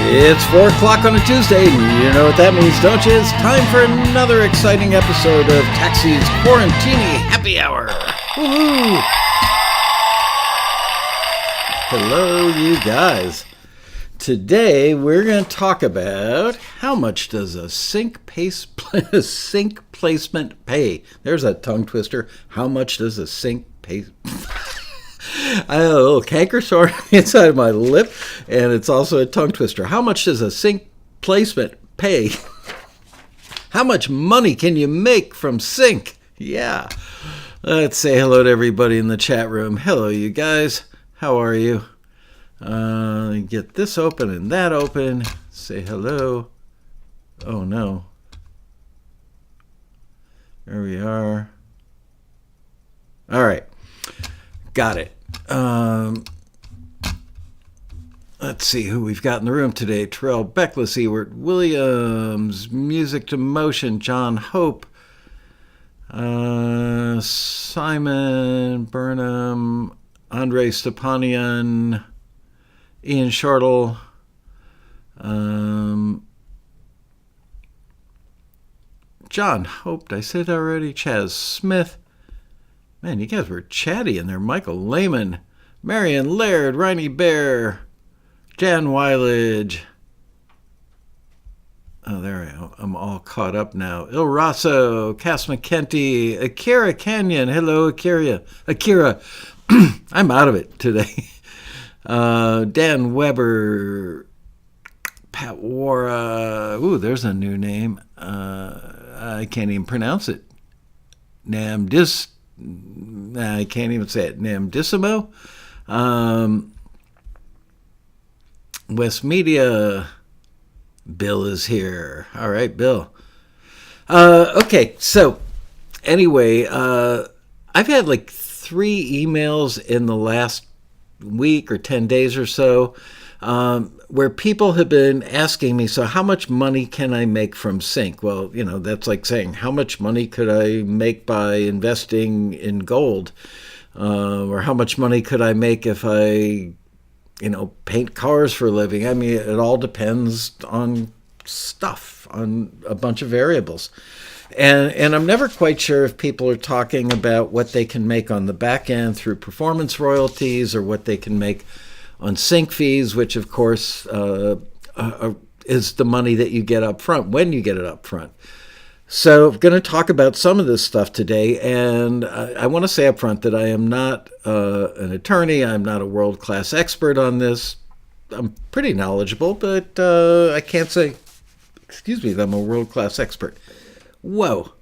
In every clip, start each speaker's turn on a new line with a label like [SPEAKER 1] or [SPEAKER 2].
[SPEAKER 1] It's 4 o'clock on a Tuesday, and you know what that means, don't you? It's time for another exciting episode of Taxi's Quarantini Happy Hour. Woohoo! Hello, you guys. Today, we're going to talk about how much does a sink placement pay? There's a tongue twister. How much does a sink pay? I have a little canker sore inside of my lip, and it's also a tongue twister. How much does a sink placement pay? How much money can you make from sink? Yeah. Let's say hello to everybody in the chat room. Hello, you guys. How are you? Get this open and that open. Say hello. Oh, no. There we are. All right. Got it. Let's see who we've got in the room today. Terrell Beckless, Ewart Williams, Music to Motion, John Hope, Simon Burnham, Andre Stepanian, Ian Shortle, John Hope, did I say that already? Chaz Smith. Man, you guys were chatty in there. Michael Lehman, Marion Laird, Riney Bear, Jan Weilage. Oh, there I am. I'm all caught up now. Il Rosso, Cass McKenty, Akira Canyon. Hello, Akira. I'm out of it today. Dan Weber, Pat Wara. Ooh, there's a new name. I can't even pronounce it. I can't even say it. Namdissimo. West Media. Bill is here. All right, Bill. Okay, so anyway, I've had like 3 emails in the last week or 10 days or so where people have been asking me, so how much money can I make from sync? Well, you know, that's like saying, how much money could I make by investing in gold? Or how much money could I make if I, paint cars for a living? I mean, it all depends on stuff, on a bunch of variables. And I'm never quite sure if people are talking about what they can make on the back end through performance royalties or what they can make on sync fees, which of course is the money that you get up front when you get it up front. So I'm going to talk about some of this stuff today, and I want to say up front that I am not an attorney. I'm not a world-class expert on this. I'm pretty knowledgeable, but I can't say, that I'm a world-class expert. Whoa,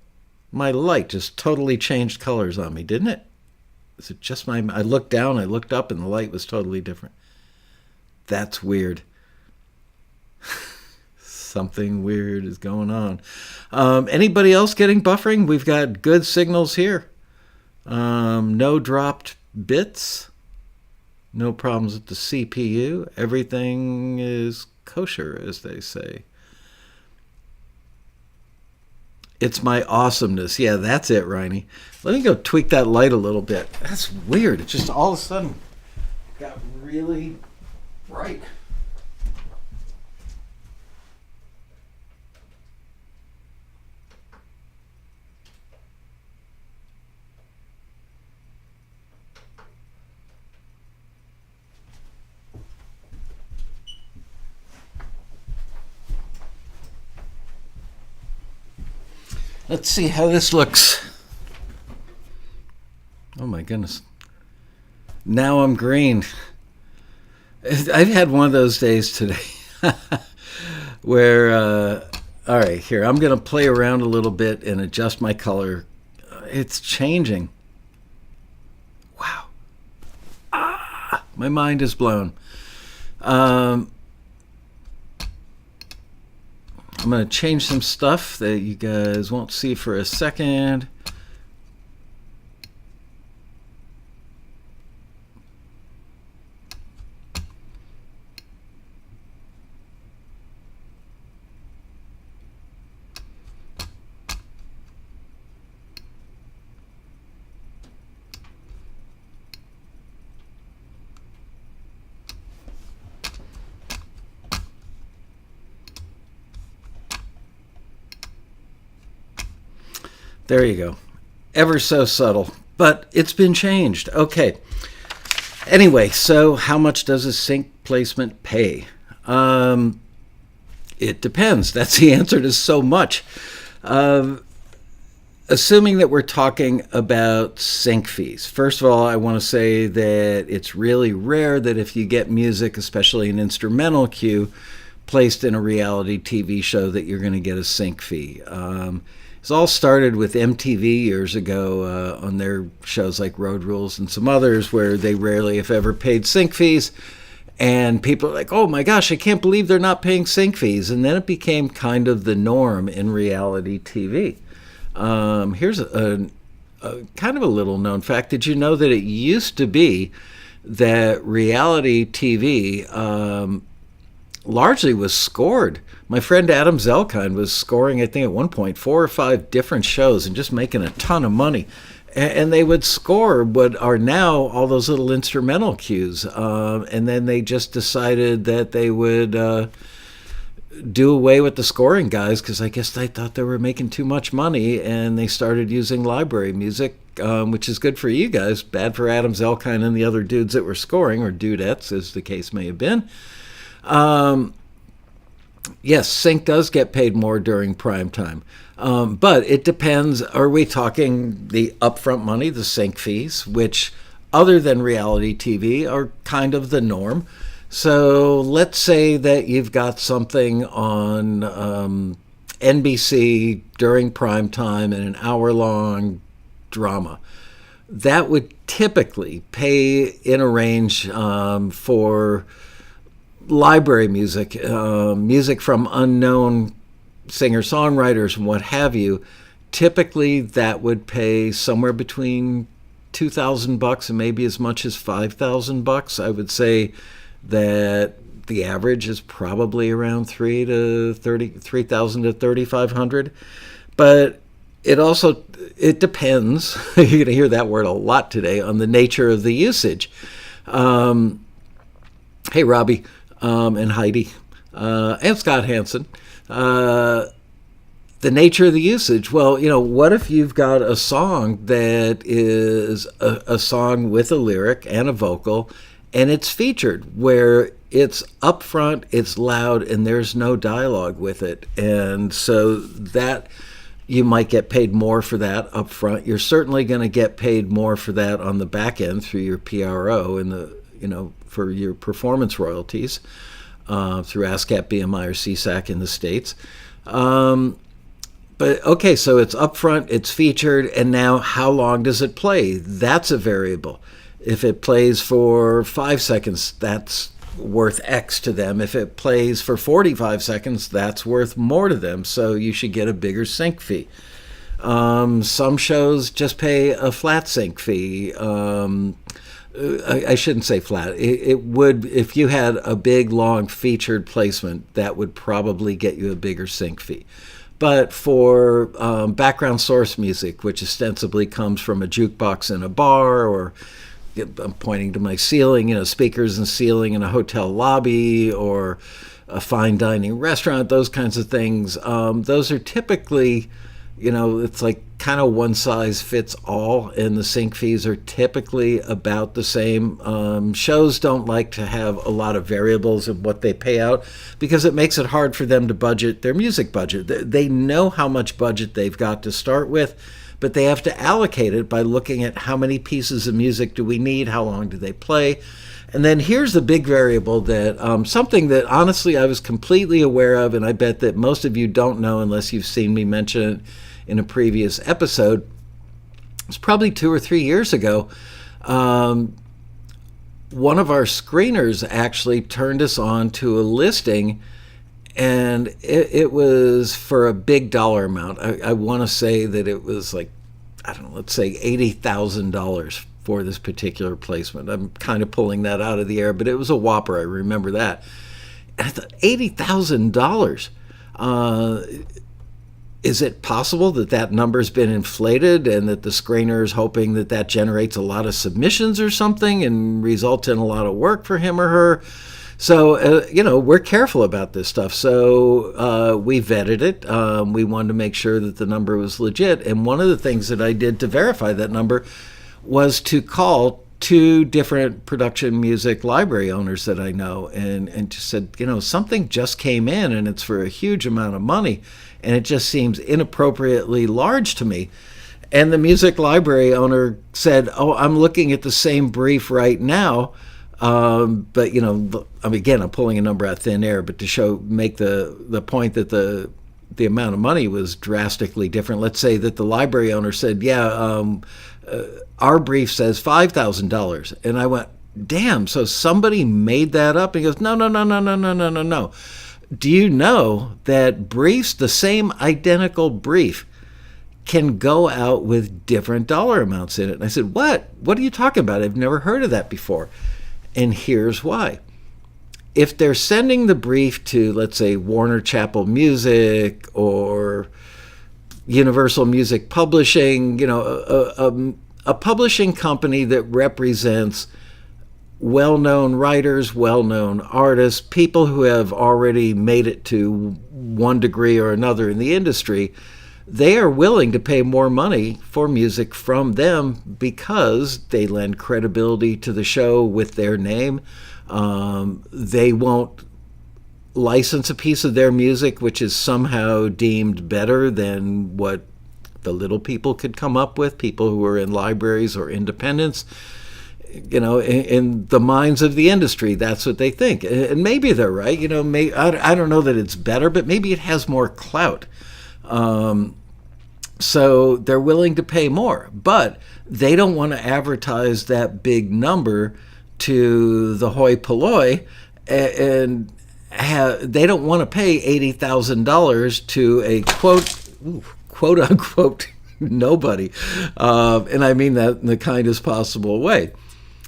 [SPEAKER 1] my light just totally changed colors on me, didn't it? Is it just I looked down, I looked up, and the light was totally different. That's weird. Something weird is going on. Anybody else getting buffering? We've got good signals here. No dropped bits. No problems with the CPU. Everything is kosher, as they say. It's my awesomeness. Yeah, that's it, Riney. Let me go tweak that light a little bit. That's weird. It just all of a sudden got really bright. Let's see how this looks. Oh my goodness. Now I'm green. I've had one of those days today where, all right, here, I'm going to play around a little bit and adjust my color. It's changing. Wow. My mind is blown. I'm going to change some stuff that you guys won't see for a second. There you go. Ever so subtle, but it's been changed. Okay. Anyway, so how much does a sync placement pay? It depends. That's the answer to so much. Assuming that we're talking about sync fees. First of all, I want to say that it's really rare that if you get music, especially an instrumental cue, placed in a reality TV show that you're going to get a sync fee. It's all started with MTV years ago on their shows like Road Rules and some others where they rarely, if ever, paid sync fees. And people are like, oh my gosh, I can't believe they're not paying sync fees. And then it became kind of the norm in reality TV. Here's a kind of a little known fact. Did you know that it used to be that reality TV largely was scored? My friend Adam Zelkind was scoring, I think at one point, 4 or 5 different shows and just making a ton of money. And they would score what are now all those little instrumental cues. And then they just decided that they would do away with the scoring guys because I guess they thought they were making too much money. And they started using library music, which is good for you guys, bad for Adam Zelkind and the other dudes that were scoring, or dudettes, as the case may have been. Yes, sync does get paid more during prime time. But it depends. Are we talking the upfront money, the sync fees, which other than reality TV are kind of the norm? So let's say that you've got something on NBC during prime time in an hour-long drama. That would typically pay in a range for library music, music from unknown singer-songwriters and what have you. Typically, that would pay somewhere between $2,000 and maybe as much as $5,000. I would say that the average is probably around $3,000 to $3,500. But it depends. You're going to hear that word a lot today on the nature of the usage. Hey, Robbie. And Heidi, and Scott Hansen. The nature of the usage. Well, what if you've got a song that is a song with a lyric and a vocal, and it's featured where it's upfront, it's loud, and there's no dialogue with it. And so that you might get paid more for that upfront. You're certainly going to get paid more for that on the back end through your PRO and for your performance royalties through ASCAP, BMI, or SESAC in the States. But okay, so it's upfront, it's featured, and now how long does it play? That's a variable. If it plays for 5 seconds, that's worth X to them. If it plays for 45 seconds, that's worth more to them. So you should get a bigger sync fee. Some shows just pay a flat sync fee. I shouldn't say flat. It would, if you had a big, long featured placement, that would probably get you a bigger sync fee. But for background source music, which ostensibly comes from a jukebox in a bar, or I'm pointing to my ceiling, speakers and ceiling in a hotel lobby, or a fine dining restaurant, those kinds of things, those are typically, it's like kind of one size fits all, and the sync fees are typically about the same. Shows don't like to have a lot of variables in what they pay out because it makes it hard for them to budget their music budget. They know how much budget they've got to start with, but they have to allocate it by looking at how many pieces of music do we need, how long do they play. And then here's the big variable that something that honestly I was completely aware of, and I bet that most of you don't know unless you've seen me mention it in a previous episode. It's probably 2 or 3 years ago. One of our screeners actually turned us on to a listing, and it was for a big dollar amount. I want to say that it was like, let's say $80,000 for this particular placement. I'm kind of pulling that out of the air, but it was a whopper. I remember that. And I thought, $80,000. Is it possible that number's been inflated and that the screener is hoping that generates a lot of submissions or something and results in a lot of work for him or her? So, we're careful about this stuff. So we vetted it. We wanted to make sure that the number was legit. And one of the things that I did to verify that number was to call two different production music library owners that I know and just said, something just came in and it's for a huge amount of money. And it just seems inappropriately large to me. And the music library owner said, "Oh, I'm looking at the same brief right now, but again, I'm pulling a number out of thin air, but to make the point that the amount of money was drastically different. Let's say that the library owner said, our brief says $5,000, and I went, damn, so somebody made that up? And he goes, no. Do you know that briefs, the same identical brief, can go out with different dollar amounts in it? And I said, what are you talking about? I've never heard of that before. And here's why. If they're sending the brief to, let's say, Warner Chappell Music or Universal Music Publishing, a publishing company that represents well-known writers, well-known artists, people who have already made it to one degree or another in the industry, they are willing to pay more money for music from them because they lend credibility to the show with their name. They won't license a piece of their music which is somehow deemed better than what the little people could come up with, people who are in libraries or independents. In the minds of the industry, that's what they think. And maybe they're right. I don't know that it's better, but maybe it has more clout. So they're willing to pay more, but they don't want to advertise that big number to the hoi polloi, and they don't want to pay $80,000 to a quote unquote nobody, and I mean that in the kindest possible way.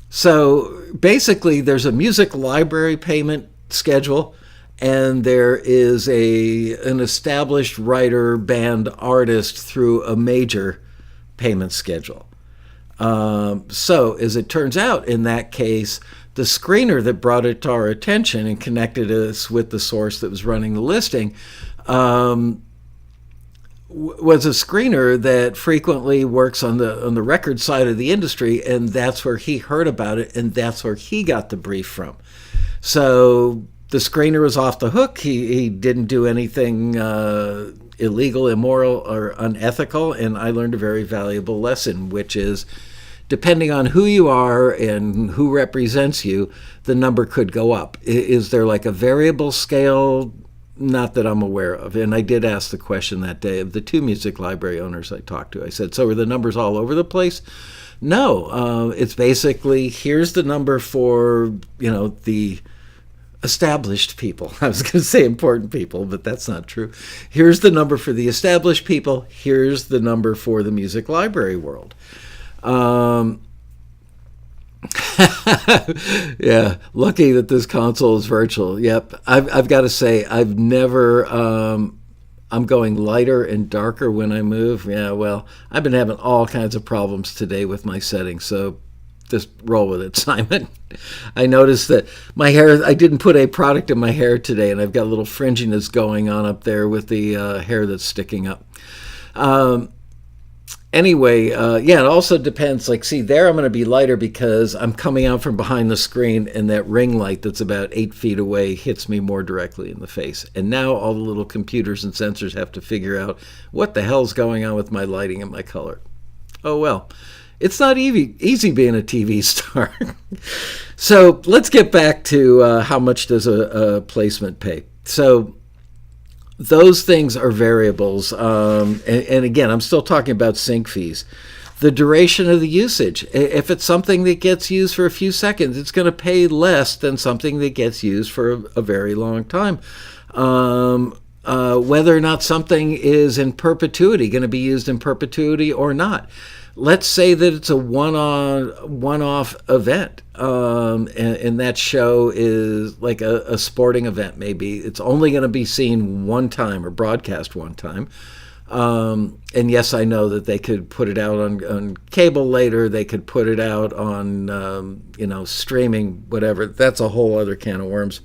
[SPEAKER 1] So basically, there's a music library payment schedule, and there is an established writer, band, artist through a major payment schedule. So as it turns out, in that case, the screener that brought it to our attention and connected us with the source that was running the listing was a screener that frequently works on the record side of the industry, and that's where he heard about it, and that's where he got the brief from. So the screener was off the hook. He didn't do anything illegal, immoral, or unethical, and I learned a very valuable lesson, which is, depending on who you are and who represents you, the number could go up. Is there like a variable scale? Not that I'm aware of. And I did ask the question that day of the two music library owners I talked to. I said, so are the numbers all over the place? No. It's basically, here's the number for, the established people. I was going to say important people, but that's not true. Here's the number for the established people. Here's the number for the music library world. Yeah, lucky that this console is virtual. Yep, I've got to say, I've never. I'm going lighter and darker when I move. Yeah, well, I've been having all kinds of problems today with my settings, so just roll with it, Simon. I noticed that my hair, I didn't put a product in my hair today, and I've got a little fringiness going on up there with the hair that's sticking up. Anyway, it also depends. Like, see, there I'm going to be lighter because I'm coming out from behind the screen, and that ring light that's about 8 feet away hits me more directly in the face. And now all the little computers and sensors have to figure out what the hell's going on with my lighting and my color. Oh, well. It's not easy being a TV star. So let's get back to how much does a placement pay. So those things are variables. And again, I'm still talking about sync fees. The duration of the usage. If it's something that gets used for a few seconds, it's going to pay less than something that gets used for a very long time. Whether or not something is in perpetuity, going to be used in perpetuity or not. Let's say that it's a one-off event, and that show is like a sporting event maybe. It's only going to be seen one time or broadcast one time. And yes, I know that they could put it out on cable later. They could put it out on, streaming, whatever. That's a whole other can of worms.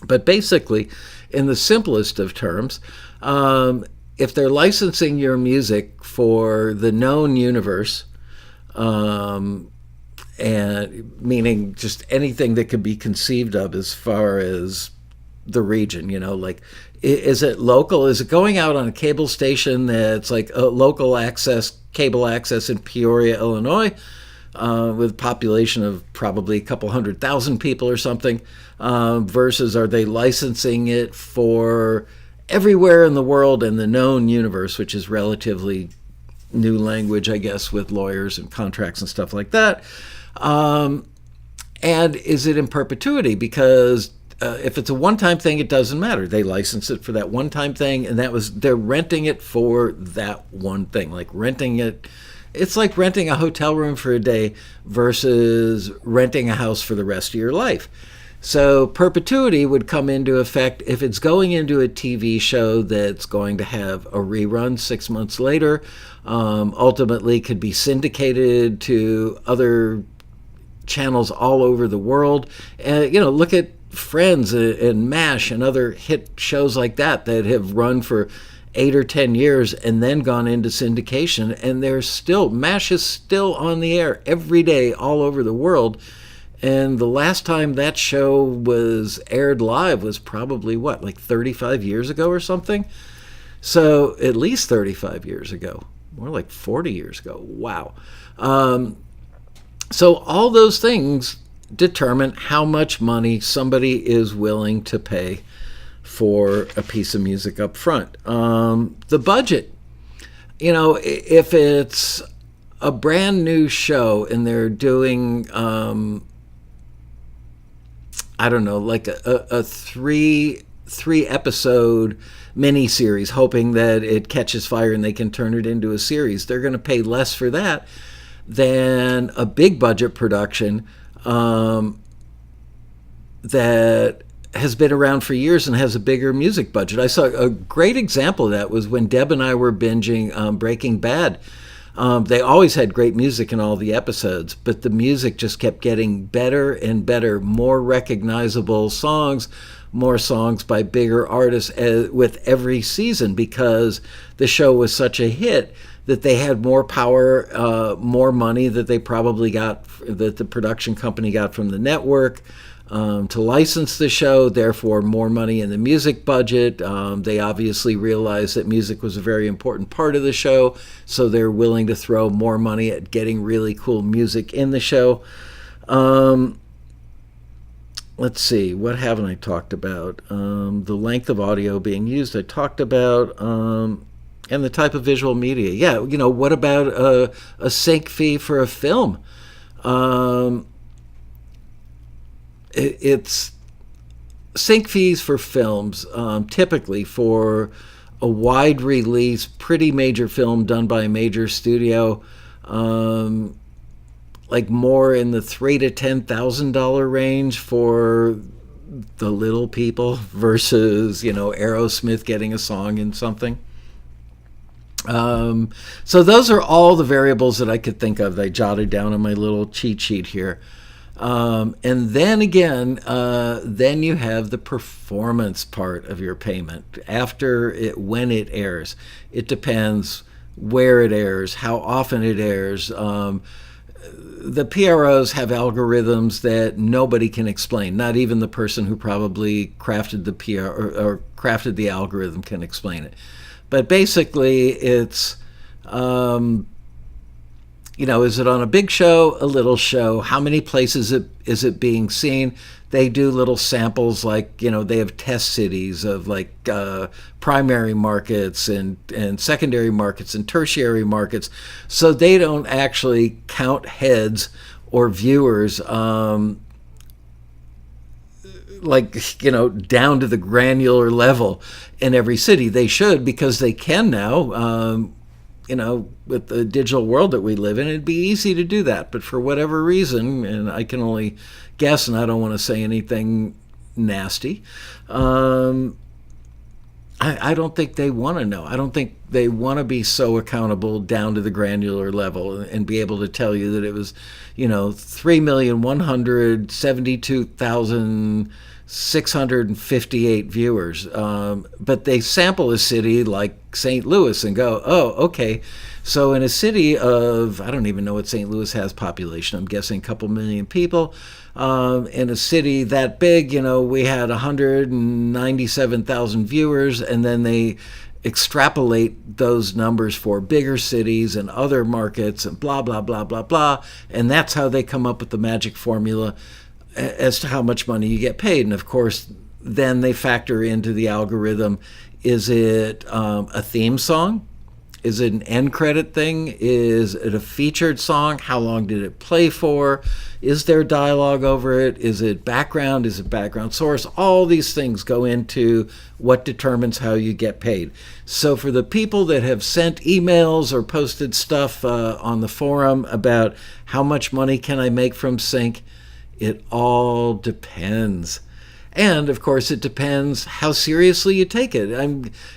[SPEAKER 1] But basically, in the simplest of terms, if they're licensing your music for the known universe, and meaning just anything that could be conceived of as far as the region, like, is it local? Is it going out on a cable station that's like a local access, cable access in Peoria, Illinois, with a population of probably a couple 100,000 people or something, versus are they licensing it for everywhere in the world in the known universe, which is relatively new language, I guess, with lawyers and contracts and stuff like that. And is it in perpetuity? Because if it's a one-time thing, it doesn't matter. They license it for that one-time thing, and they're renting it for that one thing. Like renting it, it's like renting a hotel room for a day versus renting a house for the rest of your life. So perpetuity would come into effect if it's going into a TV show that's going to have a rerun 6 months later, ultimately could be syndicated to other channels all over the world. Look at Friends and MASH and other hit shows like that have run for 8 or 10 years and then gone into syndication, and MASH is still on the air every day all over the world. And the last time that show was aired live was probably, like 35 years ago or something? So at least 35 years ago. More like 40 years ago. Wow. So all those things determine how much money somebody is willing to pay for a piece of music up front. The budget. If it's a brand new show and they're doing... I don't know, like a three episode miniseries, hoping that it catches fire and they can turn it into a series. They're going to pay less for that than a big budget production that has been around for years and has a bigger music budget. I saw a great example of that was when Deb and I were binging Breaking Bad. They always had great music in all the episodes, but the music just kept getting better and better, more recognizable songs, more songs by bigger artists with every season, because the show was such a hit that they had more power, more money that they probably got, that the production company got from the network, to license the show, therefore more money in the music budget. They obviously realized that music was a very important part of the show, so they're willing to throw more money at getting really cool music in the show. Let's see, what haven't I talked about? The length of audio being used, I talked about, and the type of visual media. Yeah, what about a sync fee for a film? It's sync fees for films, typically for a wide release, pretty major film done by a major studio, like more in the $3,000 to $10,000 range for the little people versus Aerosmith getting a song in something. So those are all the variables that I could think of. I jotted down on my little cheat sheet here. And then again, then you have the performance part of your payment when it airs. It depends where it airs, how often it airs. The PROs have algorithms that nobody can explain. Not even the person who probably crafted the PR or crafted the algorithm can explain it. But basically, it's is it on a big show, a little show? How many places is it being seen? They do little samples, like, they have test cities of like primary markets and secondary markets and tertiary markets. So they don't actually count heads or viewers down to the granular level in every city. They should, because they can now. With the digital world that we live in, it'd be easy to do that. But for whatever reason, and I can only guess, and I don't want to say anything nasty, I I don't think they want to know. I don't think they want to be so accountable down to the granular level and be able to tell you that it was, 3,172,658 viewers. But they sample a city like St. Louis and go, oh, okay. So in a city of, I don't even know what St. Louis has population, I'm guessing a couple million people. In a city that big, we had 197,000 viewers, and then they extrapolate those numbers for bigger cities and other markets and blah, blah, blah, blah, blah. And that's how they come up with the magic formula as to how much money you get paid. And of course, then they factor into the algorithm, is it a theme song? Is it an end credit thing? Is it a featured song? How long did it play for? Is there dialogue over it? Is it background? Is it background source? All these things go into what determines how you get paid. So for the people that have sent emails or posted stuff on the forum about how much money can I make from sync, it all depends. And, of course, it depends how seriously you take it.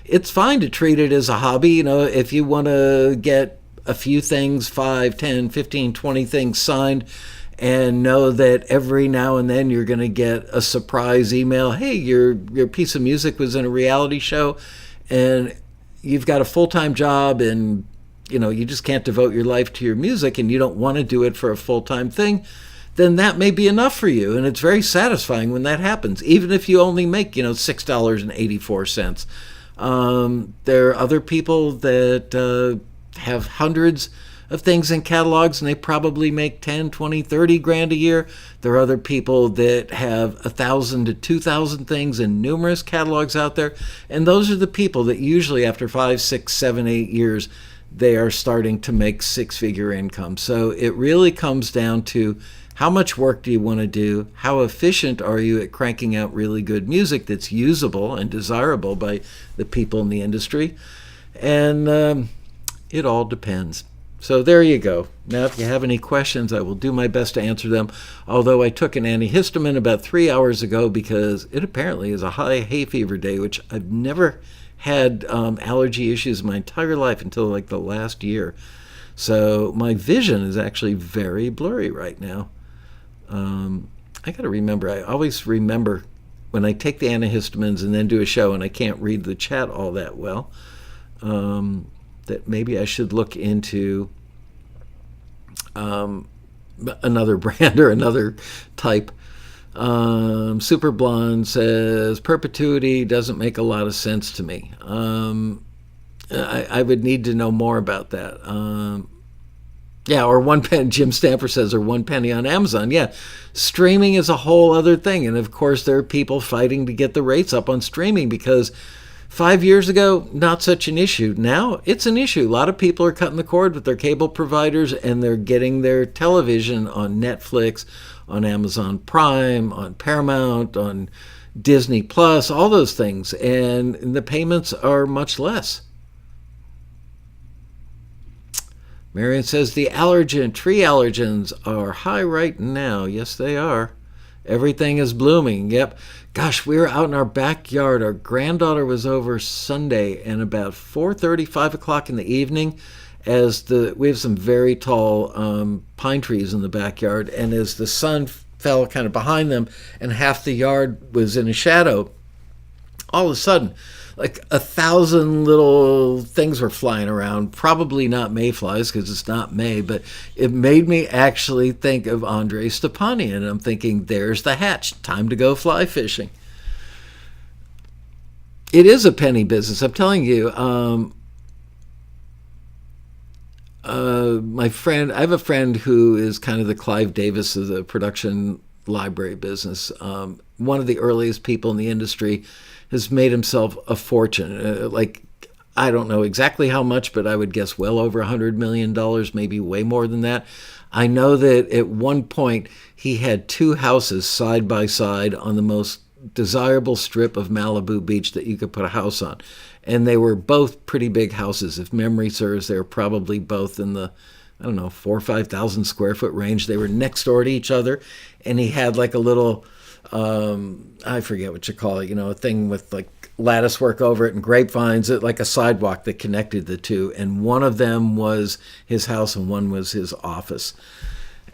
[SPEAKER 1] It's fine to treat it as a hobby. If you want to get a few things, 5, 10, 15, 20 things signed, and know that every now and then you're going to get a surprise email. Hey, your piece of music was in a reality show, and you've got a full-time job, and, you just can't devote your life to your music, and you don't want to do it for a full-time thing. Then that may be enough for you. And it's very satisfying when that happens, even if you only make, $6.84. There are other people that have hundreds of things in catalogs, and they probably make 10, 20, 30 grand a year. There are other people that have 1,000 to 2,000 things in numerous catalogs out there. And those are the people that usually after 5, 6, 7, 8 years, they are starting to make six-figure income. So it really comes down to, how much work do you want to do? How efficient are you at cranking out really good music that's usable and desirable by the people in the industry? And it all depends. So there you go. Now, if you have any questions, I will do my best to answer them. Although I took an antihistamine about 3 hours ago because it apparently is a high hay fever day, which I've never had allergy issues my entire life until like the last year. So my vision is actually very blurry right now. I got to remember, I always remember when I take the antihistamines and then do a show and I can't read the chat all that well, that maybe I should look into another brand or another type. Super Blonde says, perpetuity doesn't make a lot of sense to me. I would need to know more about that. Yeah, or 1 penny, Jim Stamper says, or 1 penny on Amazon. Yeah, streaming is a whole other thing. And of course, there are people fighting to get the rates up on streaming because 5 years ago, not such an issue. Now, it's an issue. A lot of people are cutting the cord with their cable providers, and they're getting their television on Netflix, on Amazon Prime, on Paramount, on Disney Plus, all those things. And the payments are much less. Marion says the tree allergens are high right now. Yes, they are. Everything is blooming. Yep. Gosh, we were out in our backyard. Our granddaughter was over Sunday, and about 4:30, 5 o'clock in the evening, we have some very tall pine trees in the backyard, and as the sun fell kind of behind them and half the yard was in a shadow, all of a sudden, like 1,000 little things were flying around, probably not mayflies because it's not May, but it made me actually think of Andrei Stepanian. And I'm thinking, there's the hatch, time to go fly fishing. It is a penny business, I'm telling you. My friend, I have a friend who is kind of the Clive Davis of the production library business. One of the earliest people in the industry, has made himself a fortune. I don't know exactly how much, but I would guess well over $100 million, maybe way more than that. I know that at one point he had 2 houses side by side on the most desirable strip of Malibu Beach that you could put a house on. And they were both pretty big houses. If memory serves, they were probably both in the, 4,000 or 5,000 square foot range. They were next door to each other. And he had like a little I forget what you call it, a thing with like lattice work over it and grapevines, like a sidewalk that connected the two. And one of them was his house and one was his office.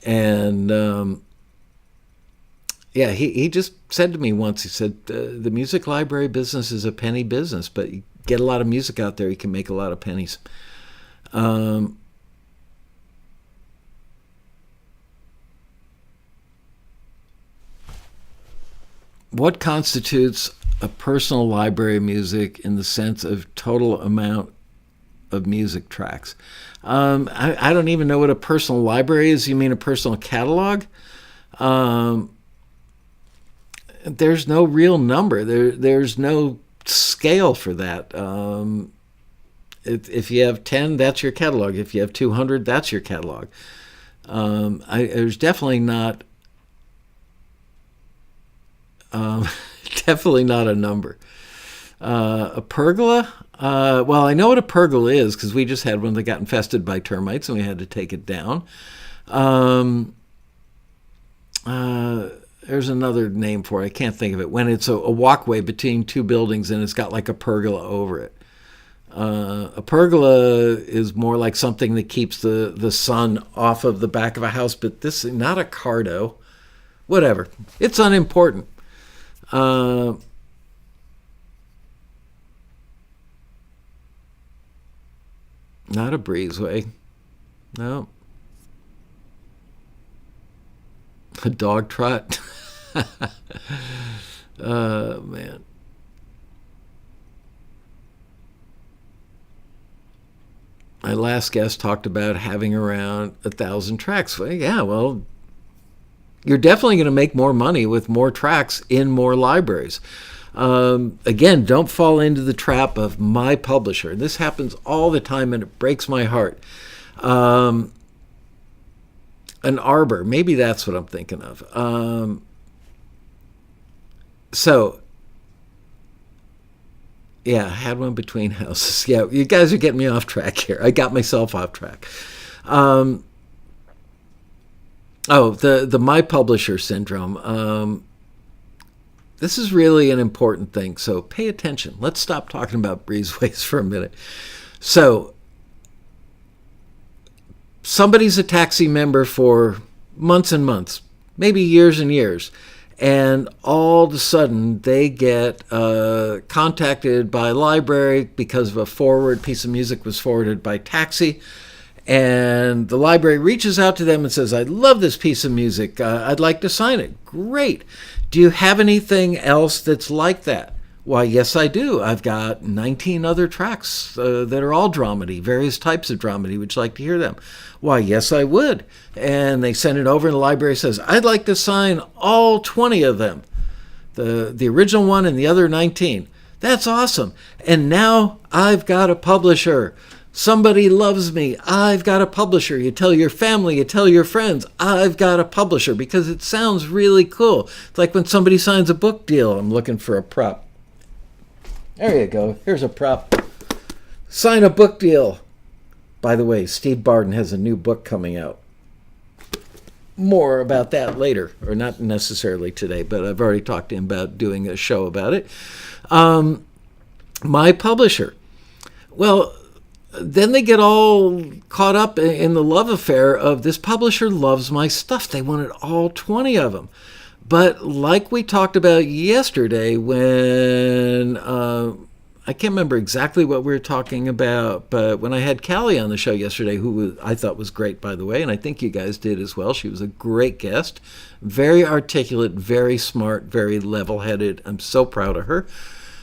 [SPEAKER 1] And he just said to me once, he said, the music library business is a penny business, but you get a lot of music out there, you can make a lot of pennies. What constitutes a personal library of music in the sense of total amount of music tracks? I don't even know what a personal library is. You mean a personal catalog? There's no real number. There's no scale for that. If you have 10, that's your catalog. If you have 200, that's your catalog. There's definitely not definitely not a number. A pergola? Well, I know what a pergola is because we just had one that got infested by termites and we had to take it down. There's another name for it. I can't think of it. When it's a walkway between two buildings and it's got like a pergola over it. A pergola is more like something that keeps the sun off of the back of a house, but this is not a cardo. Whatever. It's unimportant. Not a breezeway. No. A dog trot. Man. My last guest talked about having around 1,000 tracks. Well, yeah, well, you're definitely going to make more money with more tracks in more libraries. Again, don't fall into the trap of my publisher. This happens all the time, and it breaks my heart. An arbor, maybe that's what I'm thinking of. Yeah, I had one between houses. Yeah, you guys are getting me off track here. I got myself off track. The my publisher syndrome. This is really an important thing, so pay attention. Let's stop talking about breezeways for a minute. So, somebody's a taxi member for months and months, maybe years and years, and all of a sudden they get contacted by a library because of a forward piece of music was forwarded by taxi, and the library reaches out to them and says, I love this piece of music. I'd like to sign it. Great. Do you have anything else that's like that? Why, yes, I do. I've got 19 other tracks that are all dramedy, various types of dramedy. Would you like to hear them? Why, yes, I would. And they send it over, and the library says, I'd like to sign all 20 of them, the original one and the other 19. That's awesome. And now I've got a publisher. Somebody loves me. I've got a publisher. You tell your family, you tell your friends, I've got a publisher, because it sounds really cool. It's like when somebody signs a book deal. I'm looking for a prop. There you go. Here's a prop. Sign a book deal. By the way, Steve Barden has a new book coming out. More about that later, or not necessarily today, but I've already talked to him about doing a show about it. My publisher. Well, then they get all caught up in the love affair of this publisher loves my stuff. They wanted all 20 of them. But like we talked about yesterday when, I can't remember exactly what we were talking about, but when I had Callie on the show yesterday, who I thought was great, by the way, and I think you guys did as well. She was a great guest, very articulate, very smart, very level-headed. I'm so proud of her.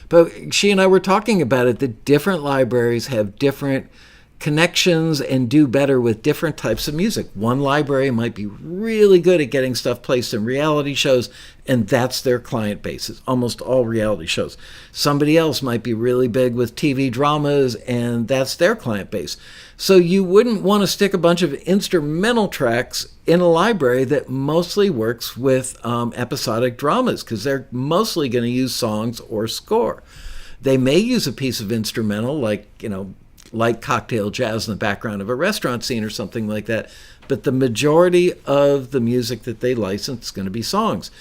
[SPEAKER 1] But she and I were talking about it, that different libraries have different connections and do better with different types of music. One library might be really good at getting stuff placed in reality shows, and that's their client base. It's almost all reality shows. Somebody else might be really big with TV dramas, and that's their client base. So you wouldn't want to stick a bunch of instrumental tracks in a library that mostly works with episodic dramas, because they're mostly going to use songs or score. They may use a piece of instrumental, like cocktail jazz in the background of a restaurant scene or something like that, but the majority of the music that they license is going to be songs.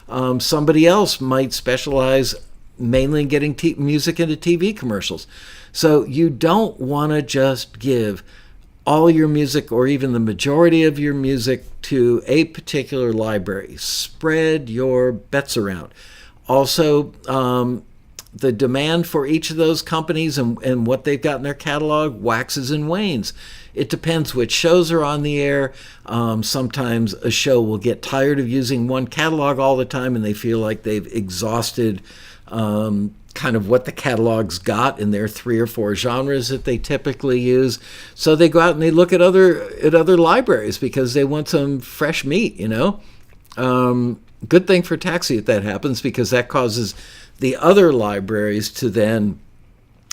[SPEAKER 1] Somebody else might specialize mainly in getting music into TV commercials. So you don't want to just give all your music or even the majority of your music to a particular library. Spread your bets around. Also, the demand for each of those companies and what they've got in their catalog waxes and wanes. It depends which shows are on the air. Sometimes a show will get tired of using one catalog all the time and they feel like they've exhausted kind of what the catalog's got in their 3 or 4 genres that they typically use. So they go out and they look at other libraries because they want some fresh meat, you know. Good thing for Taxi if that happens, because that causes the other libraries to then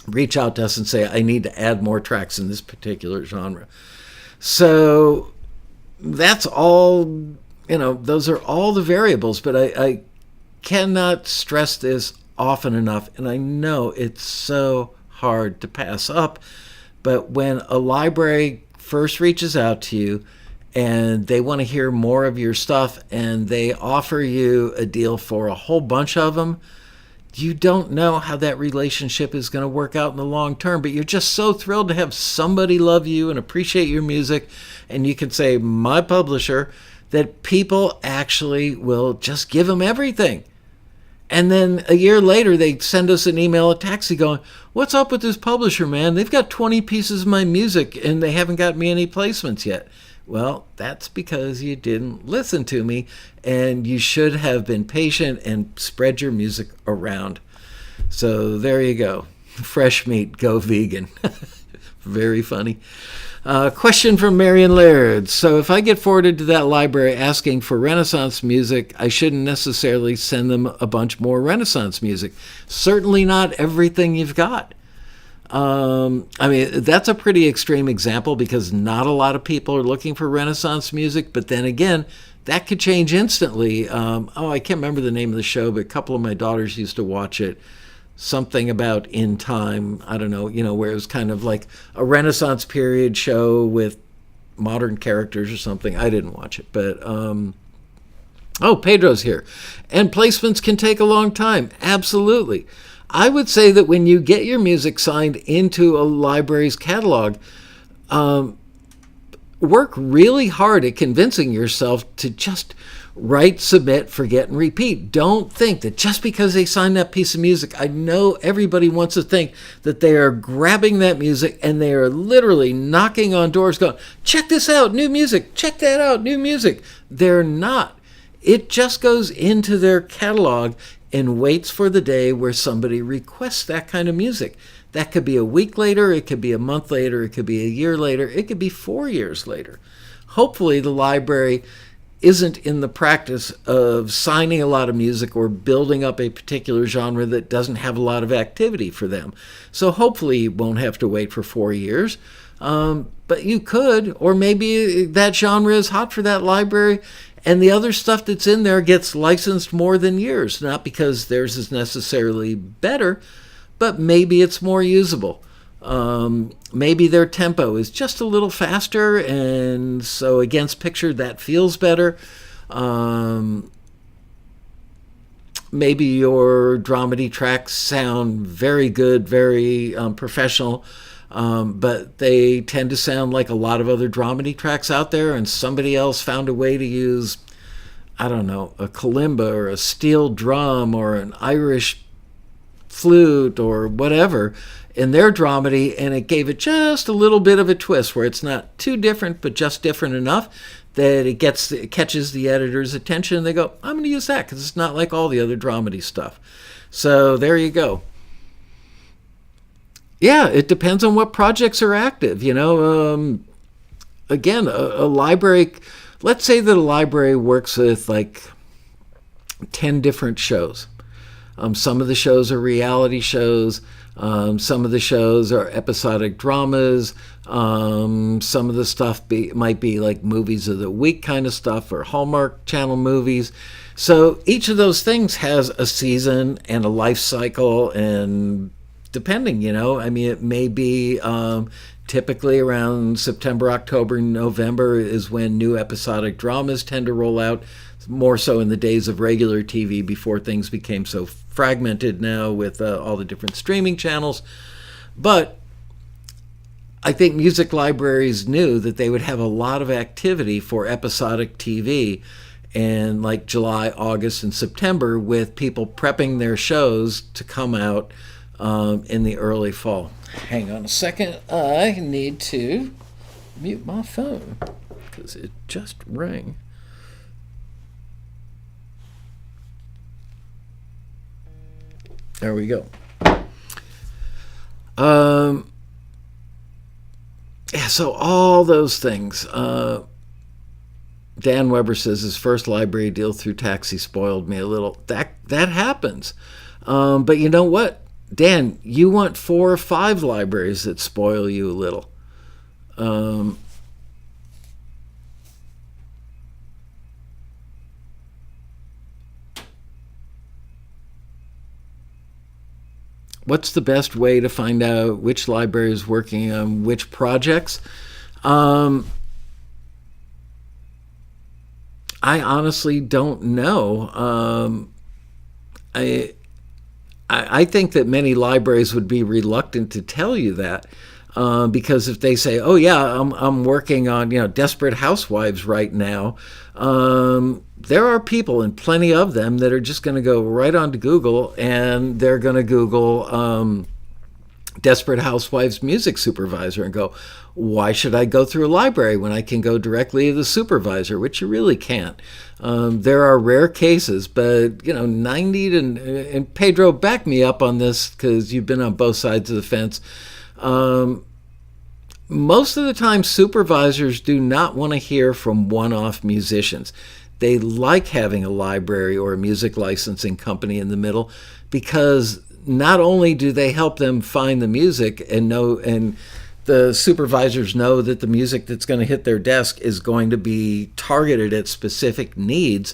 [SPEAKER 1] reach out to us and say, I need to add more tracks in this particular genre. So that's all, you know, those are all the variables, but I cannot stress this often enough, and I know it's so hard to pass up, but when a library first reaches out to you and they want to hear more of your stuff and they offer you a deal for a whole bunch of them, you don't know how that relationship is going to work out in the long term, but you're just so thrilled to have somebody love you and appreciate your music, and you can say, my publisher, that people actually will just give them everything. And then a year later, they send us an email at Taxi going, what's up with this publisher, man? They've got 20 pieces of my music and they haven't got me any placements yet. Well, that's because you didn't listen to me, and you should have been patient and spread your music around. So there you go. Fresh meat, go vegan. Very funny. Question from Marion Laird. So if I get forwarded to that library asking for Renaissance music, I shouldn't necessarily send them a bunch more Renaissance music. Certainly not everything you've got. I mean, that's a pretty extreme example because not a lot of people are looking for Renaissance music, but then again, that could change instantly. I can't remember the name of the show, but a couple of my daughters used to watch it. Something about In Time, I don't know, where it was kind of like a Renaissance period show with modern characters or something. I didn't watch it, but Pedro's here. And placements can take a long time. Absolutely. I would say that when you get your music signed into a library's catalog, work really hard at convincing yourself to just write, submit, forget, and repeat. Don't think that just because they signed that piece of music, I know everybody wants to think that they are grabbing that music and they are literally knocking on doors going, check this out, new music, check that out, new music. They're not. It just goes into their catalog and waits for the day where somebody requests that kind of music. That could be a week later, it could be a month later, it could be a year later, it could be 4 years later. Hopefully the library isn't in the practice of signing a lot of music or building up a particular genre that doesn't have a lot of activity for them. So hopefully you won't have to wait for 4 years. But you could, or maybe that genre is hot for that library and the other stuff that's in there gets licensed more than yours, not because theirs is necessarily better, but maybe it's more usable. Maybe their tempo is just a little faster, and so against picture that feels better. Maybe your dramedy tracks sound very good, very professional, but they tend to sound like a lot of other dramedy tracks out there, and somebody else found a way to use, I don't know, a kalimba or a steel drum or an Irish flute or whatever in their dramedy, and it gave it just a little bit of a twist where it's not too different but just different enough that it catches the editor's attention, and they go, I'm going to use that because it's not like all the other dramedy stuff. So there you go. Yeah, it depends on what projects are active. Again, a library, let's say that a library works with like 10 different shows. Some of the shows are reality shows. Some of the shows are episodic dramas. Some of the stuff might be like movies of the week kind of stuff or Hallmark Channel movies. So each of those things has a season and a life cycle, and depending, it may be typically around September, October, November is when new episodic dramas tend to roll out. more so in the days of regular TV before things became so fragmented now with all the different streaming channels. But I think music libraries knew that they would have a lot of activity for episodic TV in like July, August, and September, with people prepping their shows to come out in the early fall. Hang on a second. I need to mute my phone because it just rang. There we go. Yeah, so all those things. Dan Weber says his first library deal through Taxi spoiled me a little. That happens. But you know what, Dan? You want 4 or 5 libraries that spoil you a little. What's the best way to find out which library is working on which projects? I honestly don't know. I think that many libraries would be reluctant to tell you that, because if they say, "Oh yeah, I'm working on Desperate Housewives right now," there are people, and plenty of them, that are just going to go right onto Google and they're going to Google Desperate Housewives music supervisor and go, why should I go through a library when I can go directly to the supervisor, which you really can't. There are rare cases, but 90 to, and Pedro, back me up on this because you've been on both sides of the fence. Most of the time, supervisors do not want to hear from one-off musicians. They like having a library or a music licensing company in the middle, because not only do they help them find the music and the supervisors know that the music that's going to hit their desk is going to be targeted at specific needs,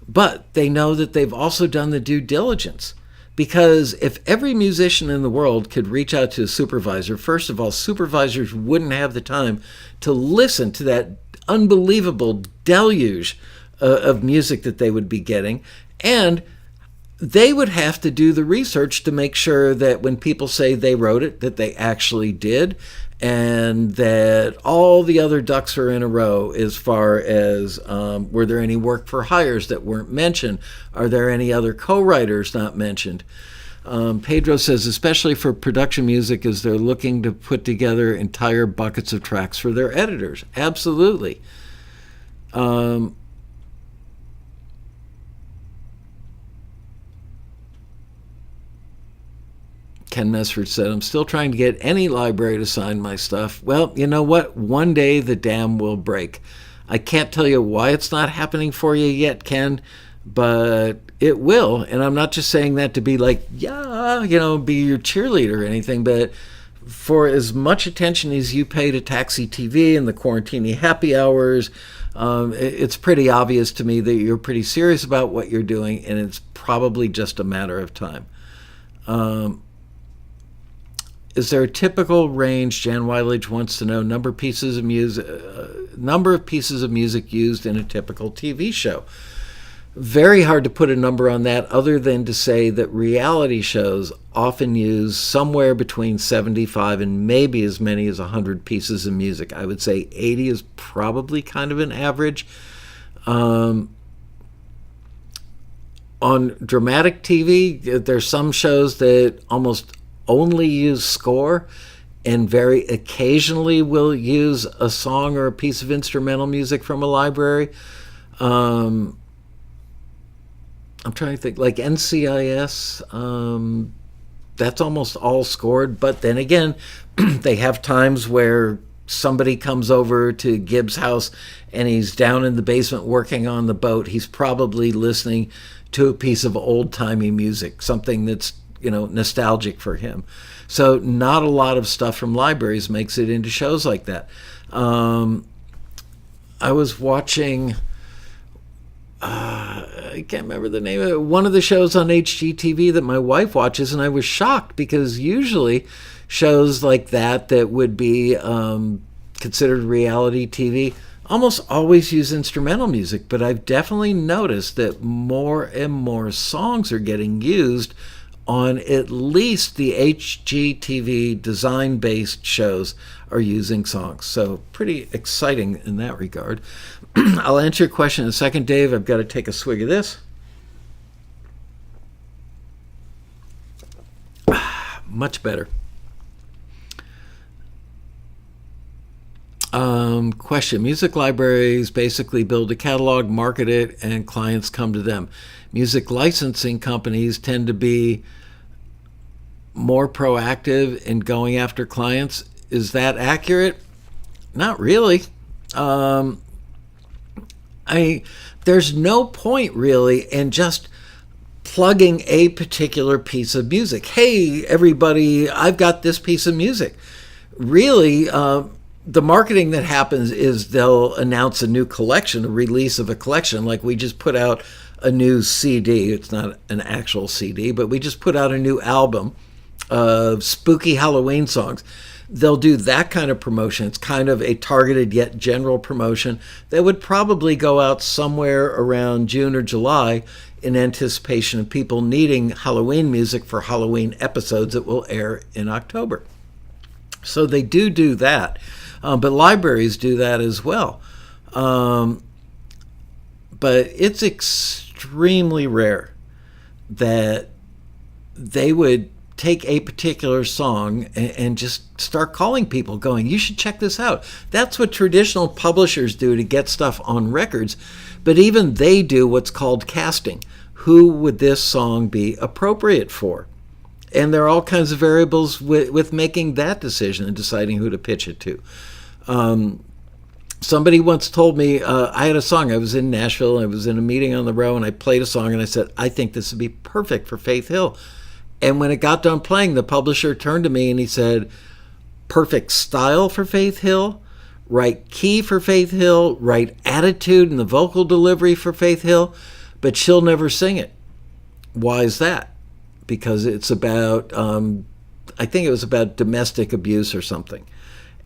[SPEAKER 1] but they know that they've also done the due diligence. Because if every musician in the world could reach out to a supervisor, first of all, supervisors wouldn't have the time to listen to that unbelievable deluge of music that they would be getting, and they would have to do the research to make sure that when people say they wrote it, that they actually did, and that all the other ducks are in a row as far as were there any work for hires that weren't mentioned? Are there any other co-writers not mentioned? Pedro says, especially for production music, as they're looking to put together entire buckets of tracks for their editors. Absolutely. Ken Messford said, I'm still trying to get any library to sign my stuff. Well, you know what? One day the dam will break. I can't tell you why it's not happening for you yet, Ken, but it will. And I'm not just saying that to be like, yeah, be your cheerleader or anything, but for as much attention as you pay to Taxi TV and the Quarantini happy hours, it's pretty obvious to me that you're pretty serious about what you're doing, and it's probably just a matter of time. Is there a typical range? Jan Weilich wants to know number of pieces of music used in a typical TV show. Very hard to put a number on that, other than to say that reality shows often use somewhere between 75 and maybe as many as 100 pieces of music. I would say 80 is probably kind of an average. On dramatic TV, there's some shows that almost only use score and very occasionally will use a song or a piece of instrumental music from a library. I'm trying to think, like NCIS, that's almost all scored, but then again, they have times where somebody comes over to Gibbs' house and he's down in the basement working on the boat. He's probably listening to a piece of old-timey music, something that's nostalgic for him. So not a lot of stuff from libraries makes it into shows like that. I was watching, I can't remember the name of it, one of the shows on HGTV that my wife watches, and I was shocked because usually shows like that would be considered reality TV almost always use instrumental music, but I've definitely noticed that more and more songs are getting used on at least the HGTV design-based shows are using songs. So pretty exciting in that regard. I'll answer your question in a second, Dave. I've got to take a swig of this. Much better. Question. Music libraries basically build a catalog, market it, and clients come to them. Music licensing companies tend to be more proactive in going after clients. Is that accurate? Not really. There's no point really in just plugging a particular piece of music. Hey, everybody, I've got this piece of music. Really, the marketing that happens is they'll announce a new collection, a release of a collection. Like we just put out a new CD. It's not an actual CD, but we just put out a new album of spooky Halloween songs. They'll do that kind of promotion. It's kind of a targeted yet general promotion that would probably go out somewhere around June or July in anticipation of people needing Halloween music for Halloween episodes that will air in October. So they do that. But libraries do that as well. But it's extremely rare that they would take a particular song and just start calling people going, you should check this out. That's what traditional publishers do to get stuff on records. But even they do what's called casting. Who would this song be appropriate for? And there are all kinds of variables with making that decision and deciding who to pitch it to. Somebody once told me, I had a song. I was in Nashville. I was in a meeting on the row, and I played a song, and I said, I think this would be perfect for Faith Hill. And when it got done playing, the publisher turned to me and he said, perfect style for Faith Hill, right key for Faith Hill, right attitude and the vocal delivery for Faith Hill, but she'll never sing it. Why is that? Because it's about, I think it was about domestic abuse or something.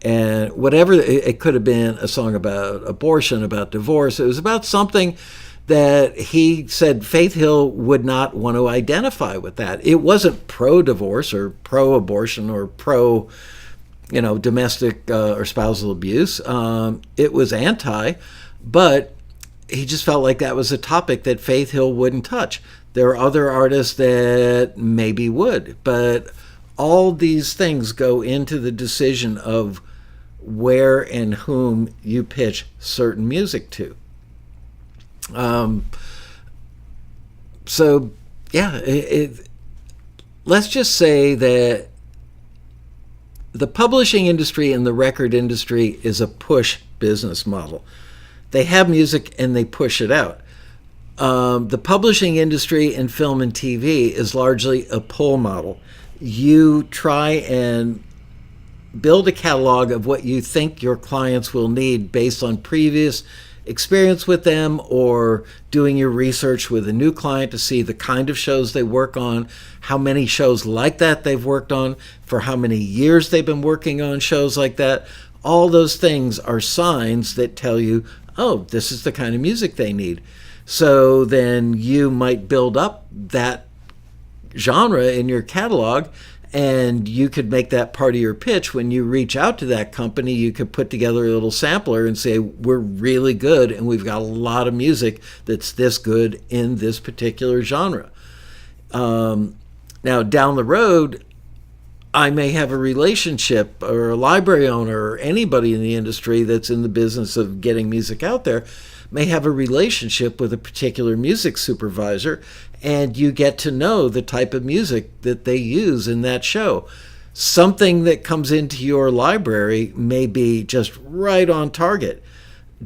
[SPEAKER 1] And whatever, it could have been a song about abortion, about divorce. It was about something that he said Faith Hill would not want to identify with that. It wasn't pro-divorce or pro-abortion or domestic or spousal abuse. It was anti, but he just felt like that was a topic that Faith Hill wouldn't touch. There are other artists that maybe would, but all these things go into the decision of where and whom you pitch certain music to. Let's just say that the publishing industry and the record industry is a push business model. They have music and they push it out. The publishing industry in film and TV is largely a pull model. You try and build a catalog of what you think your clients will need based on previous experience with them or doing your research with a new client to see the kind of shows they work on, how many shows like that they've worked on, for how many years they've been working on shows like that. All those things are signs that tell you, oh, this is the kind of music they need. So then you might build up that genre in your catalog, and you could make that part of your pitch. When you reach out to that company, you could put together a little sampler and say, we're really good and we've got a lot of music that's this good in this particular genre. Now, down the road, I may have a relationship, or a library owner or anybody in the industry that's in the business of getting music out there may have a relationship with a particular music supervisor, and you get to know the type of music that they use in that show. Something that comes into your library may be just right on target.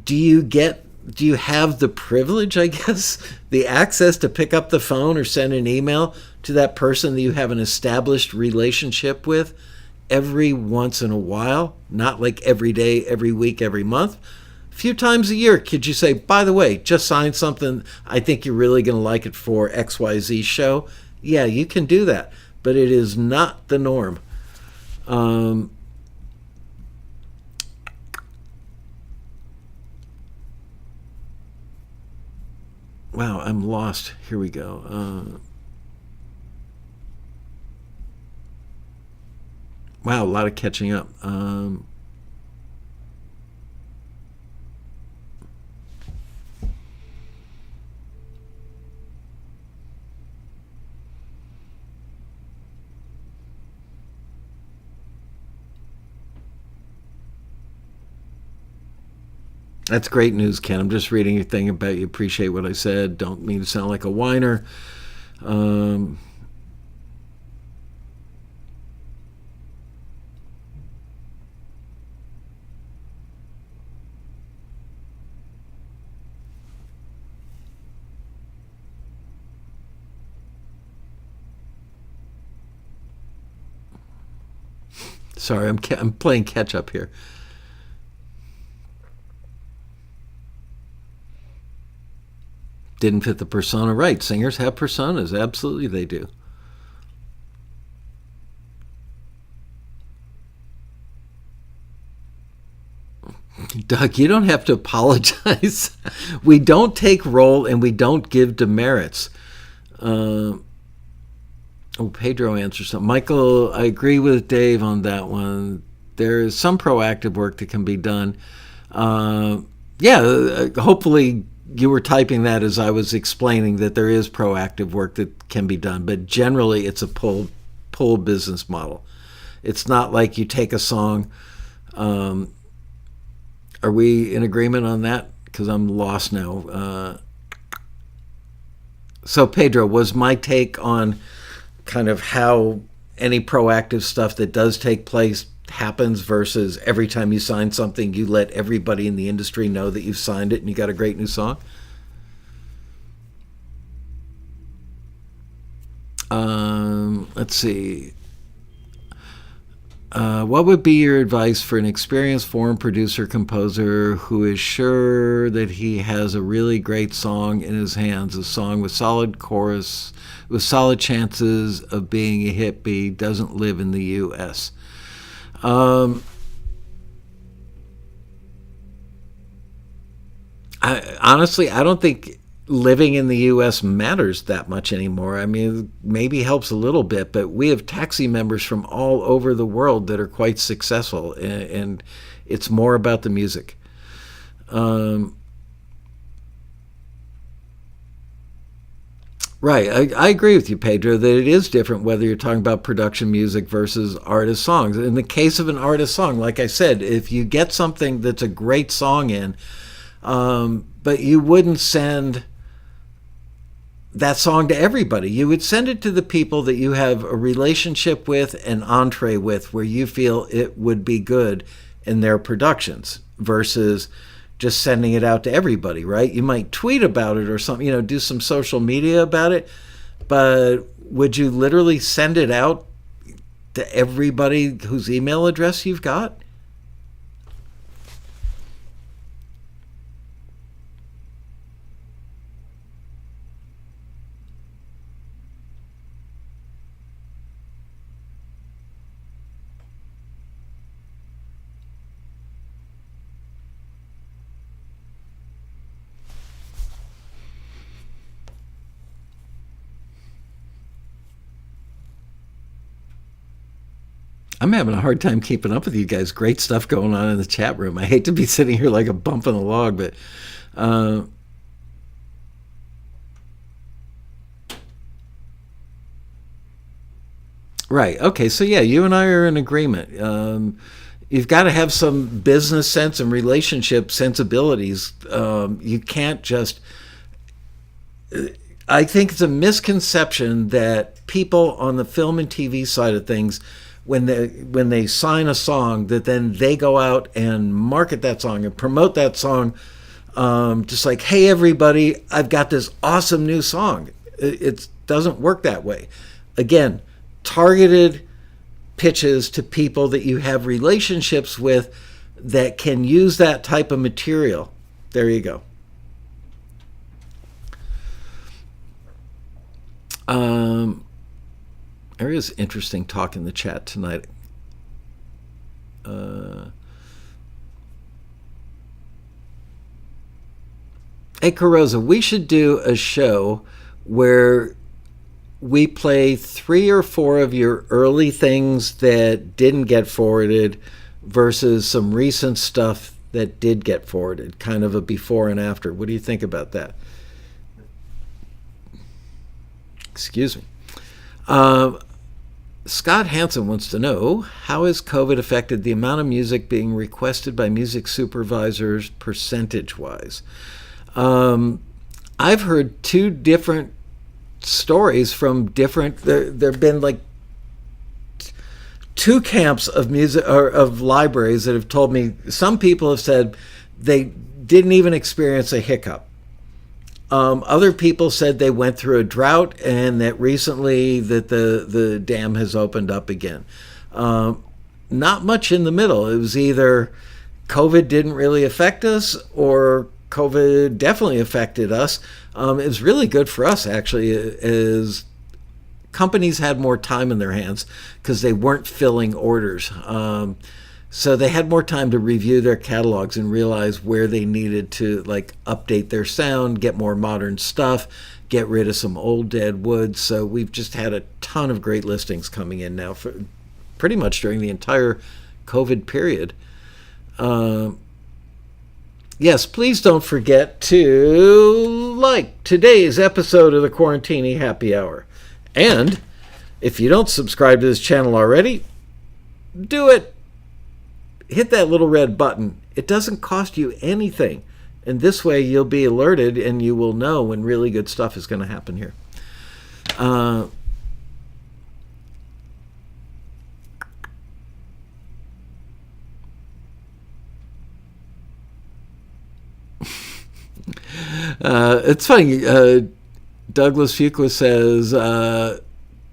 [SPEAKER 1] Do you have the privilege, I guess, the access to pick up the phone or send an email to that person that you have an established relationship with every once in a while? Not like every day, every week, every month. A few times a year, could you say, by the way, just signed something, I think you're really going to like it for XYZ show? Yeah, you can do that, but it is not the norm. Wow, I'm lost. Here we go. Wow, a lot of catching up. That's great news, Ken. I'm just reading your thing about you appreciate what I said. Don't mean to sound like a whiner. Um, sorry, I'm playing catch up here. Didn't fit the persona right. Singers have personas. Absolutely, they do. Doug, you don't have to apologize. We don't take role and we don't give demerits. Uh, Pedro answers something. Michael, I agree with Dave on that one. There is some proactive work that can be done. Hopefully you were typing that as I was explaining that there is proactive work that can be done, but generally it's a pull business model. It's not like you take a song. Are we in agreement on that? Because I'm lost now. So Pedro, was my take on kind of how any proactive stuff that does take place happens versus every time you sign something, you let everybody in the industry know that you've signed it and you got a great new song? Let's see. What would be your advice for an experienced foreign producer composer who is sure that he has a really great song in his hands, a song with solid chorus, with solid chances of being a hit, but he doesn't live in the U.S.? I don't think living in the U.S. matters that much anymore. I mean, it maybe helps a little bit, but we have taxi members from all over the world that are quite successful, and it's more about the music. Um, right, I agree with you, Pedro, that it is different whether you're talking about production music versus artist songs. In the case of an artist song, like I said, if you get something that's a great song in, but you wouldn't send that song to everybody. You would send it to the people that you have a relationship with, an entree with, where you feel it would be good in their productions versus just sending it out to everybody, right? You might tweet about it or something, do some social media about it, but would you literally send it out to everybody whose email address you've got? I'm having a hard time keeping up with you guys. Great stuff going on in the chat room. I hate to be sitting here like a bump on a log, but uh, right. Okay. So yeah, you and I are in agreement. You've got to have some business sense and relationship sensibilities. You can't just. I think it's a misconception that people on the film and TV side of things, when they sign a song, that then they go out and market that song and promote that song, just like, hey everybody, I've got this awesome new song. It doesn't work that way. Again, targeted pitches to people that you have relationships with that can use that type of material. There you go. Um, there is interesting talk in the chat tonight. Uh, Hey, Carosa, we should do a show where we play 3 or 4 of your early things that didn't get forwarded versus some recent stuff that did get forwarded, kind of a before and after. What do you think about that? Excuse me. Uh, Scott Hansen wants to know, how has COVID affected the amount of music being requested by music supervisors percentage wise? I've heard 2 different stories from different. There have been like 2 camps of music or of libraries that have told me. Some people have said they didn't even experience a hiccup. Other people said they went through a drought and that recently that the dam has opened up again. Not much in the middle. It was either COVID didn't really affect us or COVID definitely affected us. It was really good for us, actually, as companies had more time in their hands because they weren't filling orders. So they had more time to review their catalogs and realize where they needed to like update their sound, get more modern stuff, get rid of some old dead wood. So we've just had a ton of great listings coming in now for pretty much during the entire COVID period. Yes, please don't forget to like today's episode of the Quarantini Happy Hour. And if you don't subscribe to this channel already, do it. Hit that little red button. It doesn't cost you anything. And this way you'll be alerted and you will know when really good stuff is going to happen here. It's funny. Douglas Fuqua says,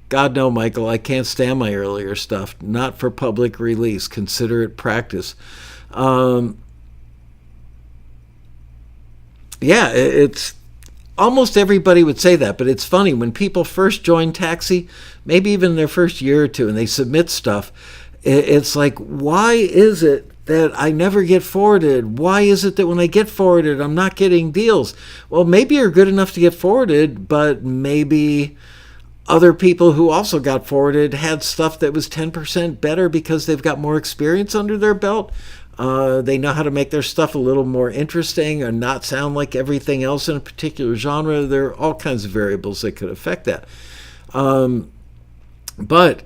[SPEAKER 1] God no, Michael, I can't stand my earlier stuff. Not for public release. Consider it practice. Yeah, it's almost everybody would say that, but it's funny. When people first join Taxi, maybe even their first year or two, and they submit stuff, it's like, why is it that I never get forwarded? Why is it that when I get forwarded, I'm not getting deals? Well, maybe you're good enough to get forwarded, but maybe other people who also got forwarded had stuff that was 10% better because they've got more experience under their belt. They know how to make their stuff a little more interesting or not sound like everything else in a particular genre. There are all kinds of variables that could affect that. But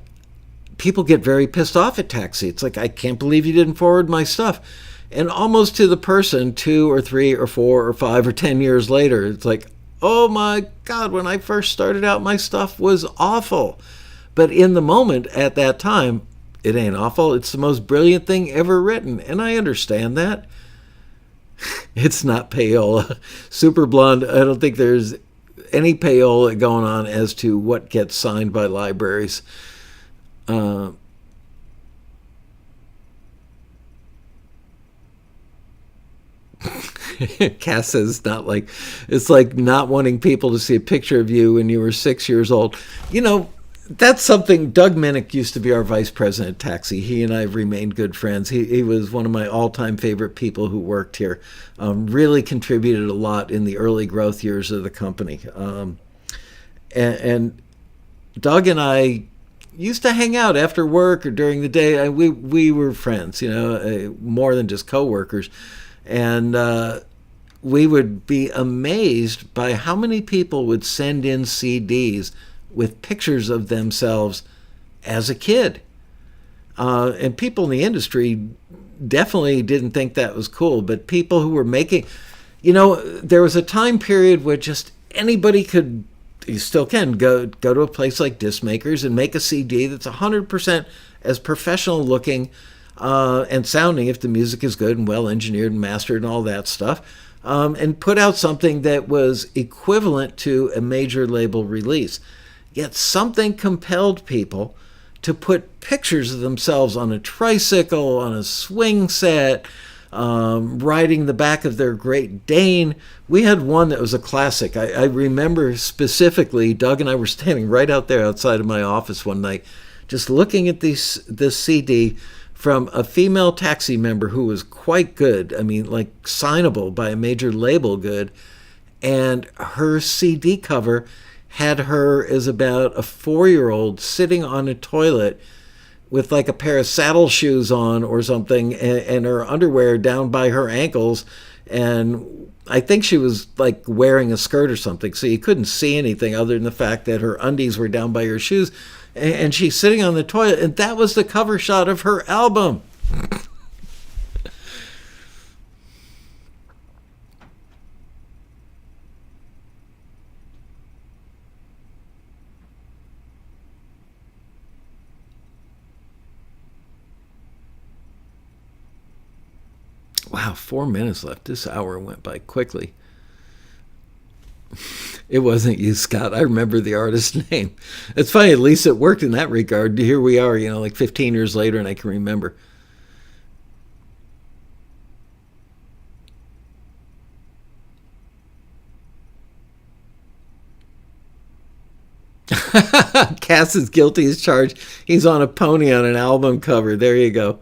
[SPEAKER 1] people get very pissed off at Taxi. It's like, I can't believe you didn't forward my stuff. And almost to the person, 2 or 3 or 4 or 5 or 10 years later, it's like, oh my God, when I first started out, my stuff was awful. But in the moment at that time, it ain't awful. It's the most brilliant thing ever written. And I understand that. It's not payola. Super Blonde, I don't think there's any payola going on as to what gets signed by libraries. Cass says it's like not wanting people to see a picture of you when you were 6 years old. You know, that's something. Doug Minnick used to be our vice president at Taxi. He and I have remained good friends. He was one of my all-time favorite people who worked here. Really contributed a lot in the early growth years of the company. And Doug and I used to hang out after work or during the day. We were friends, more than just coworkers. And we would be amazed by how many people would send in CDs with pictures of themselves as a kid. And people in the industry definitely didn't think that was cool, but people who were making, there was a time period where just anybody could, you still can, go to a place like Disc Makers and make a CD that's 100% as professional looking and sounding, if the music is good and well engineered and mastered and all that stuff, and put out something that was equivalent to a major label release. Yet something compelled people to put pictures of themselves on a tricycle, on a swing set, riding the back of their Great Dane. We had one that was a classic. I remember specifically, Doug and I were standing right out there outside of my office one night, just looking at this CD from a female Taxi member who was quite good. I mean, like signable by a major label good. and her CD cover had her as about a 4-year-old sitting on a toilet with like a pair of saddle shoes on or something, and her underwear down by her ankles, and I think she was like wearing a skirt or something, so you couldn't see anything other than the fact that her undies were down by her shoes, and she's sitting on the toilet, and that was the cover shot of her album. Wow, 4 minutes left. This hour went by quickly. It wasn't you, Scott. I remember the artist's name. It's funny, at least it worked in that regard. Here we are, like 15 years later, and I can remember. Cass is guilty as charged. He's on a pony on an album cover. There you go.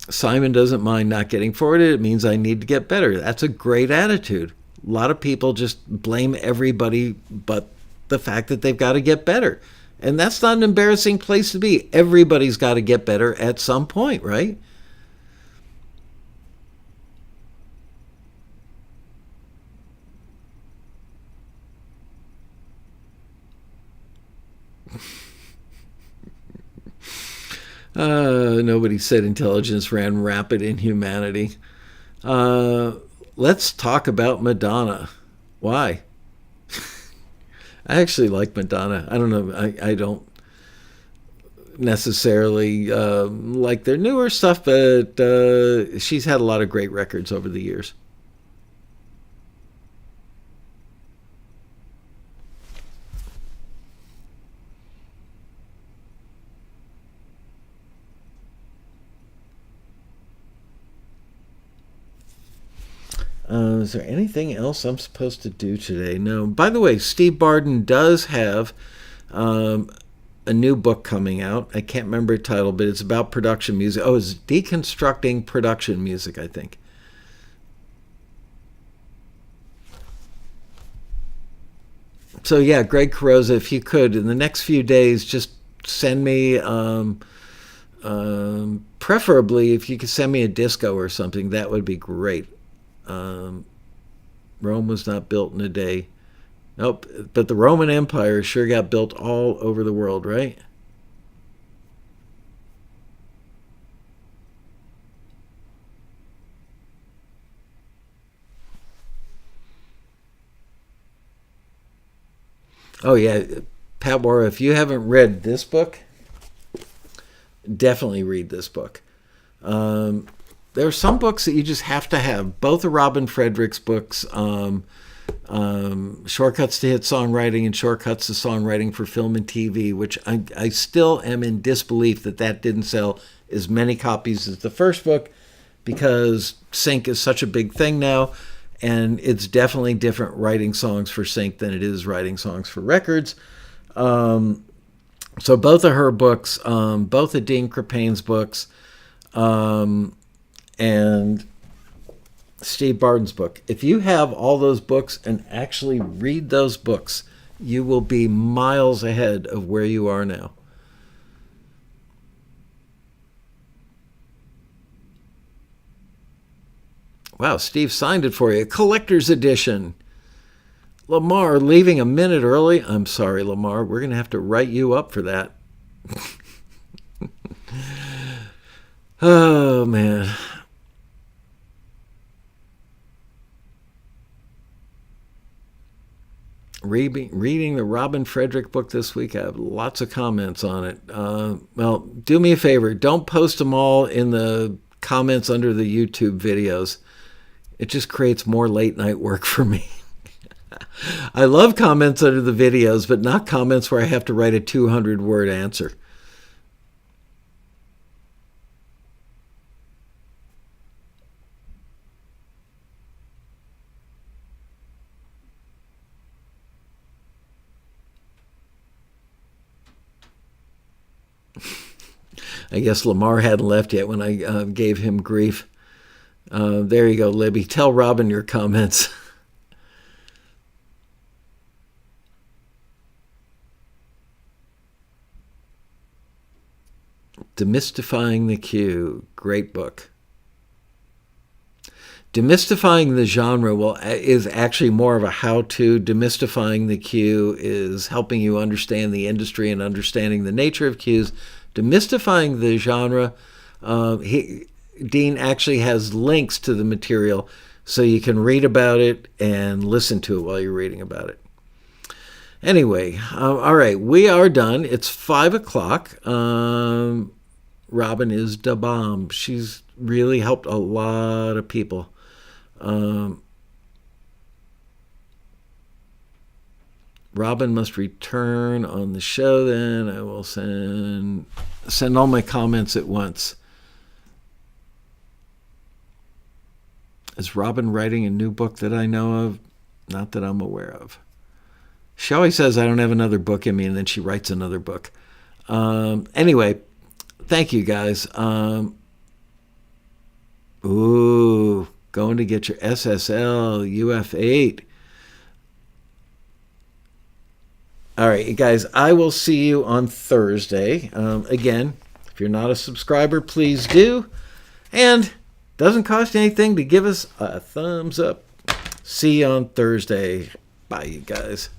[SPEAKER 1] Simon doesn't mind not getting forwarded. It means I need to get better. That's a great attitude. A lot of people just blame everybody but the fact that they've got to get better. And that's not an embarrassing place to be. Everybody's got to get better at some point, right? Nobody said intelligence ran rapid in humanity. Let's talk about Madonna. Why? I actually like Madonna. I don't know. I don't necessarily like their newer stuff, but she's had a lot of great records over the years. Is there anything else I'm supposed to do today? No. By the way, Steve Barden does have a new book coming out. I can't remember the title, but it's about production music. Oh, it's Deconstructing Production Music, I think. So yeah, Greg Carrozza, if you could, in the next few days, just send me, preferably if you could send me a disco or something, that would be great. Rome was not built in a day. Nope, but the Roman Empire sure got built all over the world, right? Oh yeah, Pat Warra, if you haven't read this book, definitely read this book. There are some books that you just have to have. Both of Robin Frederick's books, Shortcuts to Hit Songwriting and Shortcuts to Songwriting for Film and TV, which I still am in disbelief that didn't sell as many copies as the first book, because sync is such a big thing now, and it's definitely different writing songs for sync than it is writing songs for records. So both of her books, both of Dean Crapane's books, and Steve Barden's book. If you have all those books and actually read those books, you will be miles ahead of where you are now. Wow, Steve signed it for you. Collector's edition. Lamar leaving a minute early. I'm sorry, Lamar. We're going to have to write you up for that. Oh, man. Reading the Robin Frederick book this week. I have lots of comments on it. Well, do me a favor. Don't post them all in the comments under the YouTube videos. It just creates more late night work for me. I love comments under the videos, but not comments where I have to write a 200-word answer. I guess Lamar hadn't left yet when I gave him grief. There you go, Libby. Tell Robin your comments. Demystifying the Queue. Great book. Demystifying the genre is actually more of a how-to. Demystifying the queue is helping you understand the industry and understanding the nature of queues. Demystifying the genre, Dean actually has links to the material so you can read about it and listen to it while you're reading about it. Anyway, all right, we are done. It's 5 o'clock. Robin is da bomb. She's really helped a lot of people. Robin must return on the show then. I will send all my comments at once. Is Robin writing a new book that I know of? Not that I'm aware of. She always says I don't have another book in me, and then she writes another book. Anyway, thank you guys. Going to get your SSL UF8. All right, you guys, I will see you on Thursday. Again, if you're not a subscriber, please do. And doesn't cost anything to give us a thumbs up. See you on Thursday. Bye, you guys.